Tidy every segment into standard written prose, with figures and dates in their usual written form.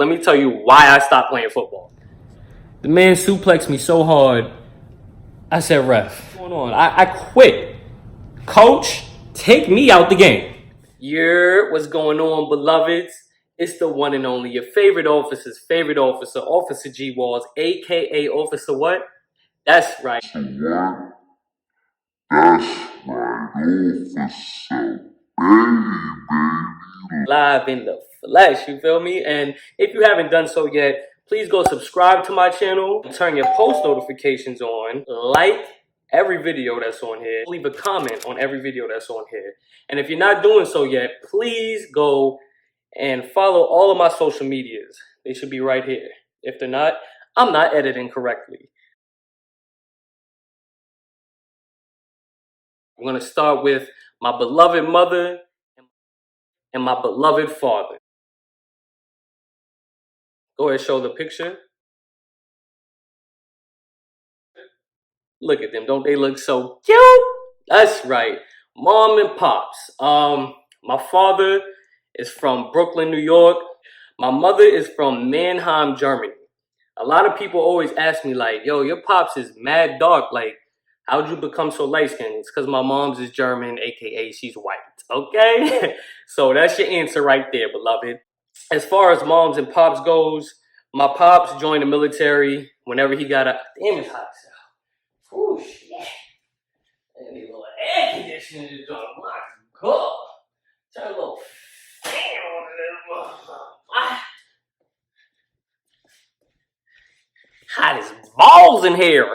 Let me tell you why I stopped playing football. The man suplexed me so hard, I said, ref, what's going on? I quit. Coach, take me out the game. What's going on, beloveds? It's the one and only, your favorite officer's favorite officer, Officer G Walls, aka Officer what? That's right. Officer, live in the flesh, you feel me? And if you haven't done so yet, please go subscribe to my channel, turn your post notifications on, like every video that's on here, leave a comment on every video that's on here. And if you're not doing so yet, please go and follow all of my social medias. They should be right here. If they're not, I'm not editing correctly. I'm gonna start with my beloved mother and my beloved father. Go ahead, show the picture. Look at them, don't they look so cute? That's right, mom and pops. My father is from Brooklyn, New York. My mother is from Mannheim, Germany. A lot of people always ask me like, yo, your pops is mad dark. Like, how'd you become so light-skinned? It's because my mom's is German, aka she's white, okay? So that's your answer right there, beloved. As far as moms and pops goes, my pops joined the military whenever he got a, damn, it's hot. Oh shit. And the little air conditioning is on. My God. Turn a little fan on it. Hot as balls in here.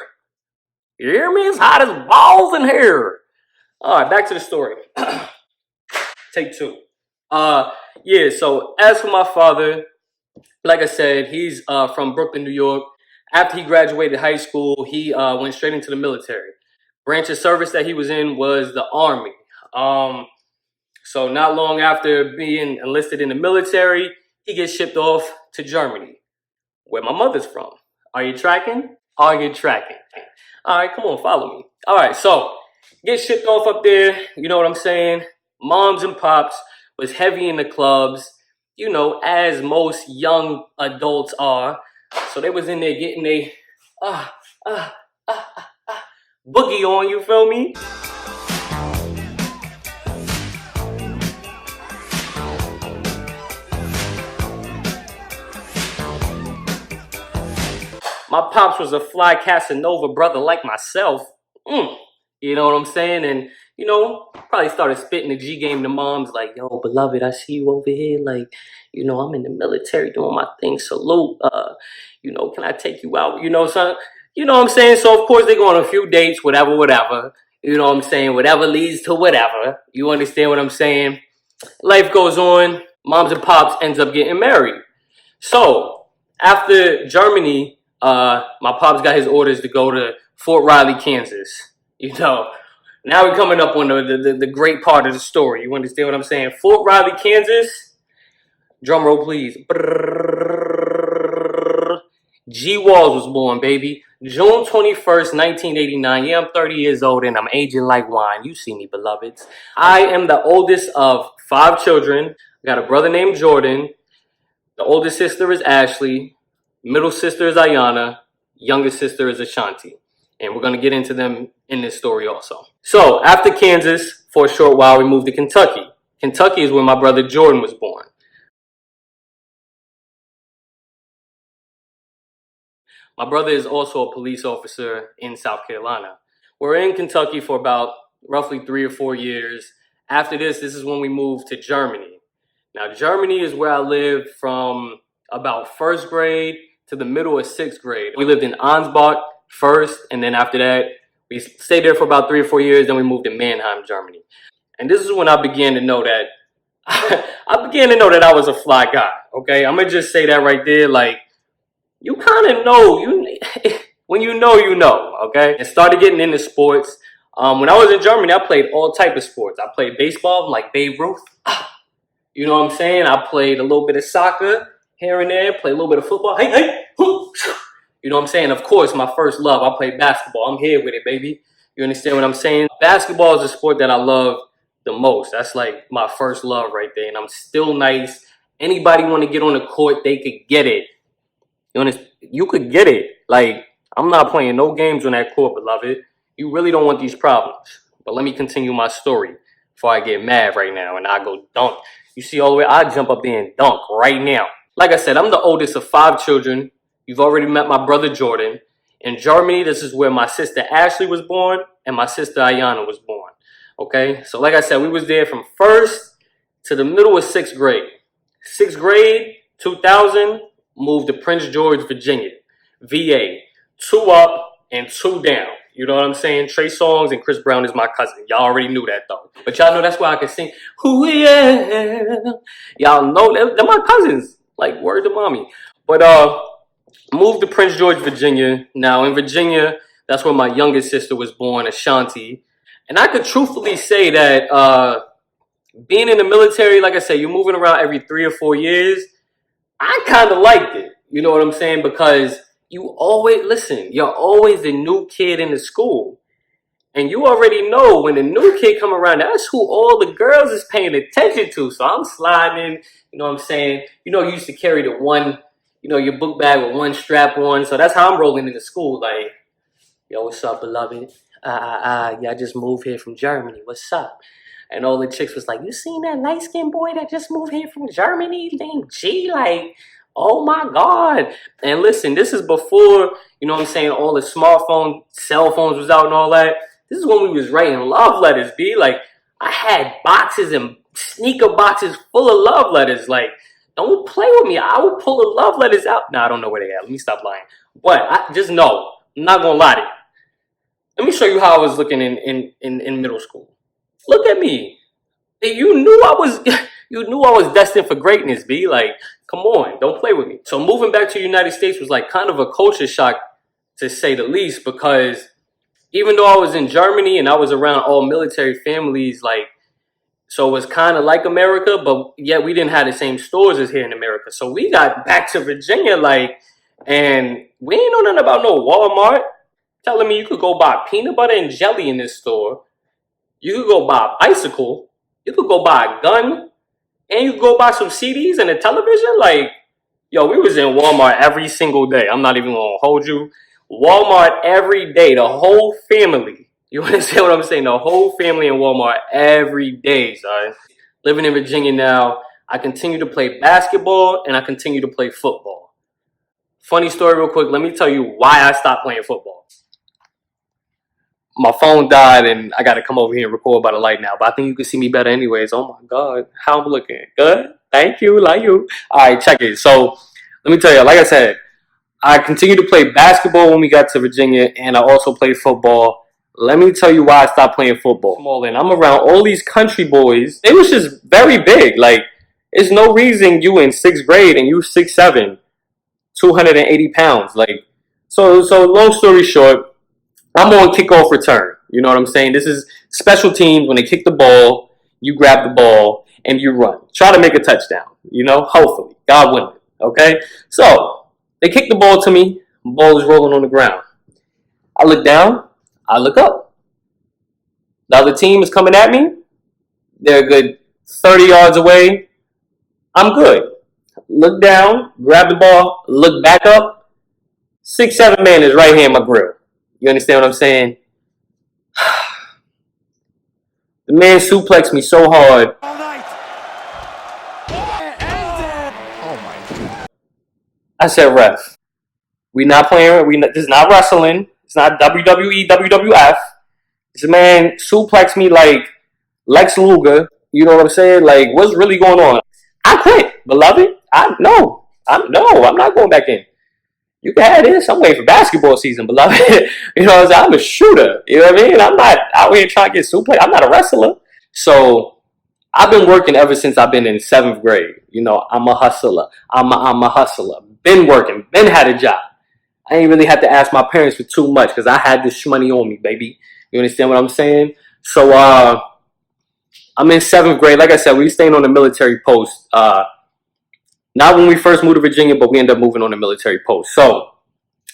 You hear me? It's hot as balls in here. Alright, back to the story. Take two. Yeah, so as for my father, like I said, he's from Brooklyn, New York. After he graduated high school, he went straight into the military. Branch of service that he was in was the Army. So not long after being enlisted in the military, he gets shipped off to Germany, where my mother's from. Are you tracking? Are you tracking? All right, come on, follow me. All right, so get shipped off up there. You know what I'm saying? Moms and pops was heavy in the clubs, you know, as most young adults are. So they was in there getting a boogie on, you feel me? My pops was a fly Casanova brother like myself. You know what I'm saying? And, you know, probably started spitting the G game to moms like, yo, beloved, I see you over here. Like, you know, I'm in the military doing my thing. Salute. You know, can I take you out? You know, son. You know what I'm saying? So, of course, they go on a few dates, whatever. You know what I'm saying? Whatever leads to whatever. You understand what I'm saying? Life goes on. Moms and pops ends up getting married. So, after Germany, my pops got his orders to go to Fort Riley, Kansas. You know, now we're coming up on the great part of the story. You understand what I'm saying? Fort Riley, Kansas. Drum roll, please. G Walls was born, baby. June 21st, 1989. Yeah, I'm 30 years old and I'm aging like wine. You see me, beloveds. I am the oldest of 5 children. I got a brother named Jordan. The oldest sister is Ashley. Middle sister is Ayanna. Youngest sister is Ashanti. And we're going to get into them in this story also. So, after Kansas, for a short while, we moved to Kentucky. Kentucky is where my brother Jordan was born. My brother is also a police officer in South Carolina. We're in Kentucky for about roughly 3 or 4 years. After this is when we moved to Germany. Now, Germany is where I lived from about 1st grade to the middle of 6th grade. We lived in Ansbach first, and then after that, we stayed there for about 3 or 4 years, then we moved to Mannheim, Germany. And this is when I began to know that I was a fly guy, okay? I'm gonna just say that right there, like, you kind of know, when you know, okay? And started getting into sports. When I was in Germany, I played all type of sports. I played baseball like Babe Ruth. You know what I'm saying? I played a little bit of soccer here and there, played a little bit of football. Hey, you know what I'm saying? Of course, my first love, I played basketball. I'm here with it, baby. You understand what I'm saying? Basketball is a sport that I love the most. That's like my first love right there. And I'm still nice Anybody want to get on the court, they could get it. You understand? You could get it. Like, I'm not playing no games on that court, beloved. You really don't want these problems. But let me continue my story before I get mad right now and I go dunk. You see all the way, I jump up there and dunk right now. Like I said, I'm the oldest of 5 children. You've already met my brother Jordan. In Germany, this is where my sister Ashley was born and my sister Ayanna was born. Okay, so like I said, we was there from 1st to the middle of 6th grade. 6th grade, 2000, moved to Prince George, Virginia. VA, 2 up and 2 down. You know what I'm saying? Trey Songz and Chris Brown is my cousin. Y'all already knew that though. But y'all know that's why I can sing. Who yeah. Y'all know they're my cousins. Like, word to mommy. But moved to Prince George, Virginia. Now in Virginia, that's where my youngest sister was born, Ashanti. And I could truthfully say that being in the military, like I said, you're moving around every 3 or 4 years. I kind of liked it. You know what I'm saying? Because you always, listen, you're always the new kid in the school. And you already know when the new kid come around, that's who all the girls is paying attention to. So I'm sliding, you know what I'm saying? You know, you used to carry the one, you know, your book bag with one strap on. So that's how I'm rolling into school. Like, yo, what's up, beloved? Yeah, I just moved here from Germany. What's up? And all the chicks was like, you seen that light-skinned boy that just moved here from Germany named G? Like, oh my God. And listen, this is before, you know what I'm saying, all the smartphone, cell phones was out and all that. This is when we was writing love letters, B. Like, I had boxes and sneaker boxes full of love letters. Like, don't play with me. I will pull the love letters out. Nah, I don't know where they at. Let me stop lying. But I just know, I'm not going to lie to you. Let me show you how I was looking in middle school. Look at me. You knew I was destined for greatness, B. Like, come on, don't play with me. So moving back to the United States was like kind of a culture shock, to say the least, because even though I was in Germany and I was around all military families, like, so it was kind of like America, but yet we didn't have the same stores as here in America. So we got back to Virginia, like, and we ain't know nothing about no Walmart telling me you could go buy peanut butter and jelly in this store. You could go buy a bicycle. You could go buy a gun. And you could go buy some CDs and a television. Like, yo, we was in Walmart every single day. I'm not even going to hold you. Walmart every day. The whole family. You understand what I'm saying? The whole family in Walmart every day, son. Living in Virginia now, I continue to play basketball and I continue to play football. Funny story real quick. Let me tell you why I stopped playing football. My phone died and I got to come over here and record by the light now. But I think you can see me better anyways. Oh my God. How I'm looking. Good. Thank you. Like you. All right, check it. So let me tell you, like I said, I continued to play basketball when we got to Virginia and I also played football. Let me tell you why I stopped playing football. And I'm around all these country boys. It was just very big. Like, there's no reason you in 6th grade and you 6'7", 280 pounds. Like, so long story short, I'm on kickoff return. You know what I'm saying? This is special teams. When they kick the ball, you grab the ball and you run. Try to make a touchdown. You know, hopefully. God willing. Okay? So, they kick the ball to me. The ball is rolling on the ground. I look down. I look up. The other team is coming at me. They're a good 30 yards away. I'm good. Look down. Grab the ball. Look back up. 6'7" man is right here in my grill. You understand what I'm saying? The man suplexed me so hard. I said, ref, we not playing. This is not wrestling. It's not WWE, WWF. This man suplexed me like Lex Luger. You know what I'm saying? Like, what's really going on? I quit, beloved. I'm not going back in. You can have this. I'm waiting for basketball season, beloved. You know what I'm saying? I'm a shooter. You know what I mean? I'm not out here trying to get suplex. I'm not a wrestler. So I've been working ever since I've been in 7th grade. You know, I'm a hustler. I'm a hustler. Been working. Been had a job. I ain't really had to ask my parents for too much because I had this money on me, baby. You understand what I'm saying? So I'm in 7th grade. Like I said, we staying on a military post. Not when we first moved to Virginia, but we ended up moving on a military post. So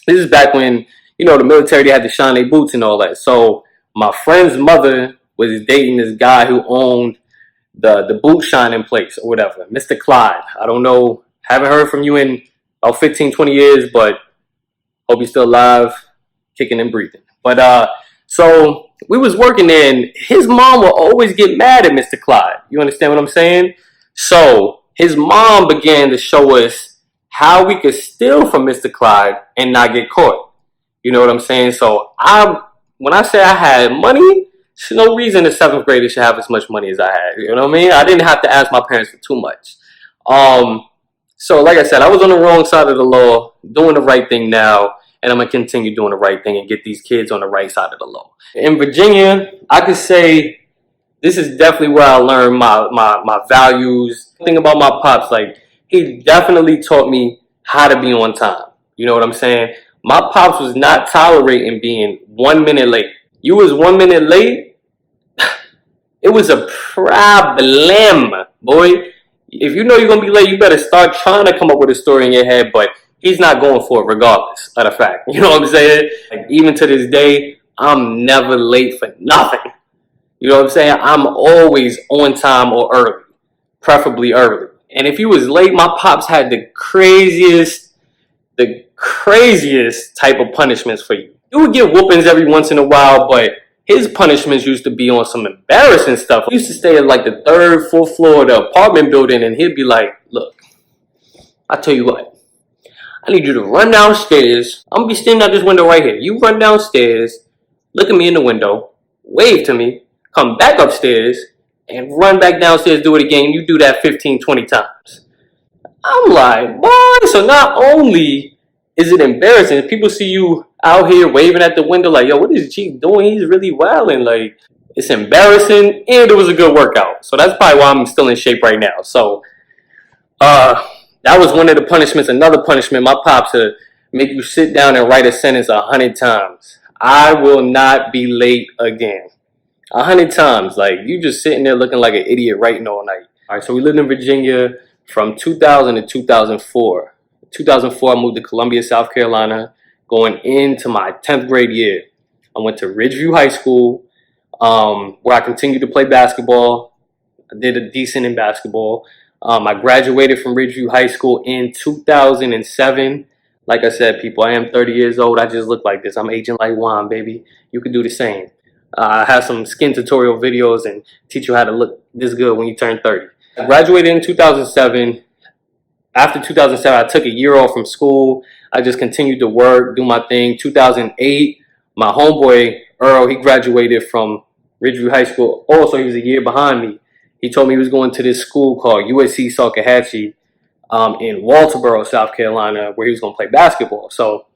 this is back when, you know, the military, they had to shine their boots and all that. So my friend's mother was dating this guy who owned the boot shine in place or whatever. Mr. Clyde, I don't know, haven't heard from you in about 15, 20 years, but hope you're still alive, kicking and breathing. But so we was working there, and his mom will always get mad at Mr. Clyde. You understand what I'm saying? So his mom began to show us how we could steal from Mr. Clyde and not get caught. You know what I'm saying? So when I say I had money, there's no reason a seventh grader should have as much money as I had. You know what I mean? I didn't have to ask my parents for too much. So like I said, I was on the wrong side of the law, doing the right thing now, and I'm gonna continue doing the right thing and get these kids on the right side of the law. In Virginia, I could say this is definitely where I learned my values. The thing about my pops, like, he definitely taught me how to be on time. You know what I'm saying? My pops was not tolerating being 1 minute late. You was 1 minute late, it was a problem, boy. If you know you're gonna be late, you better start trying to come up with a story in your head, but he's not going for it regardless of the fact. You know what I'm saying? Like, even to this day, I'm never late for nothing. You know what I'm saying? I'm always on time or early, preferably early. And if you was late, my pops had the craziest type of punishments for you. You would get whoopings every once in a while, but his punishments used to be on some embarrassing stuff. He used to stay at like the third, fourth floor of the apartment building, and he'd be like, look, I tell you what, I need you to run downstairs. I'm gonna be standing out this window right here. You run downstairs, look at me in the window, wave to me, come back upstairs, and run back downstairs, do it again. You do that 15, 20 times. I'm like, boy, so not only is it embarrassing, if people see you out here waving at the window like, yo, what is G doing? He's really wilding. Like, it's embarrassing, and it was a good workout. So that's probably why I'm still in shape right now. So that was one of the punishments. Another punishment, my pops would make you sit down and write a sentence 100 times. I will not be late again. 100 times. Like, you just sitting there looking like an idiot writing all night. All right, so we lived in Virginia from 2000 to 2004. 2004, I moved to Columbia, South Carolina, going into my 10th grade year. I went to Ridgeview High School, where I continued to play basketball. I did a decent in basketball. I graduated from Ridgeview High School in 2007. Like I said, people, I am 30 years old. I just look like this. I'm aging like wine, baby. You can do the same. I have some skin tutorial videos and teach you how to look this good when you turn 30. I graduated in 2007. After 2007, I took a year off from school. I just continued to work, do my thing. 2008, my homeboy, Earl, he graduated from Ridgeview High School. Also, he was a year behind me. He told me he was going to this school called USC Salkehatchie in Walterboro, South Carolina, where he was going to play basketball. So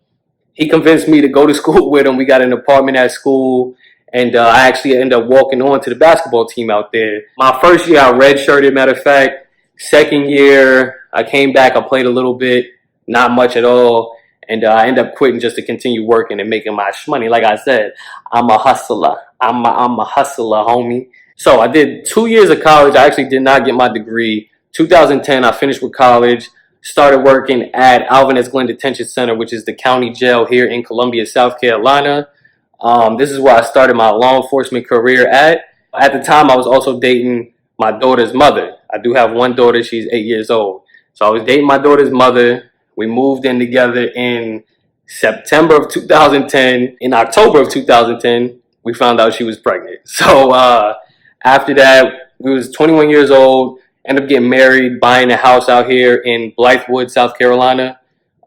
he convinced me to go to school with him. We got an apartment at school, and I actually ended up walking on to the basketball team out there. My first year, I redshirted, matter of fact. Second year, I came back, I played a little bit, not much at all, and I ended up quitting just to continue working and making my money. Like I said, I'm a hustler. I'm a hustler, homie. So I did 2 years of college. I actually did not get my degree. 2010, I finished with college, started working at Alvin S. Glenn Detention Center, which is the county jail here in Columbia, South Carolina. This is where I started my law enforcement career at. At the time, I was also dating my daughter's mother. I do have one daughter. She's 8 years old. So I was dating my daughter's mother. We moved in together in September of 2010. In October of 2010, we found out she was pregnant. So after that, we was 21 years old, ended up getting married, buying a house out here in Blythewood, South Carolina.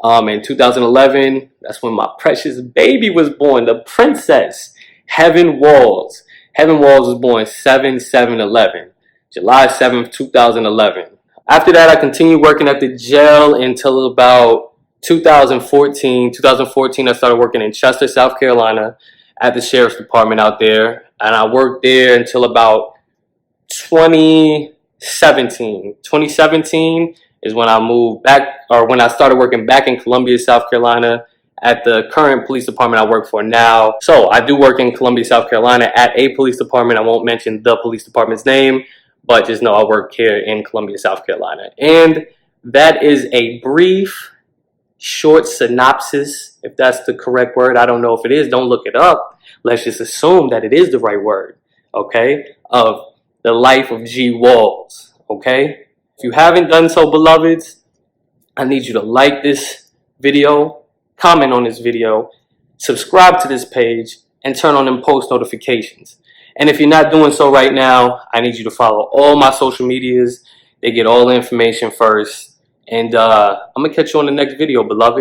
In 2011, that's when my precious baby was born, the princess, Heaven Walls. Heaven Walls was born 7/7/11, July 7th, 2011. After that, I continued working at the jail until about 2014. 2014, I started working in Chester, South Carolina at the sheriff's department out there. And I worked there until about 2017. 2017 is when I moved back, or when I started working back in Columbia, South Carolina at the current police department I work for now. So I do work in Columbia, South Carolina at a police department. I won't mention the police department's name, but just know I work here in Columbia, South Carolina. And that is a brief, short synopsis, if that's the correct word. I don't know if it is. Don't look it up. Let's just assume that it is the right word, okay, of the life of G Walls, okay? If you haven't done so, beloveds, I need you to like this video, comment on this video, subscribe to this page, and turn on them post notifications. And if you're not doing so right now, I need you to follow all my social medias. They get all the information first. And I'm going to catch you on the next video, beloved.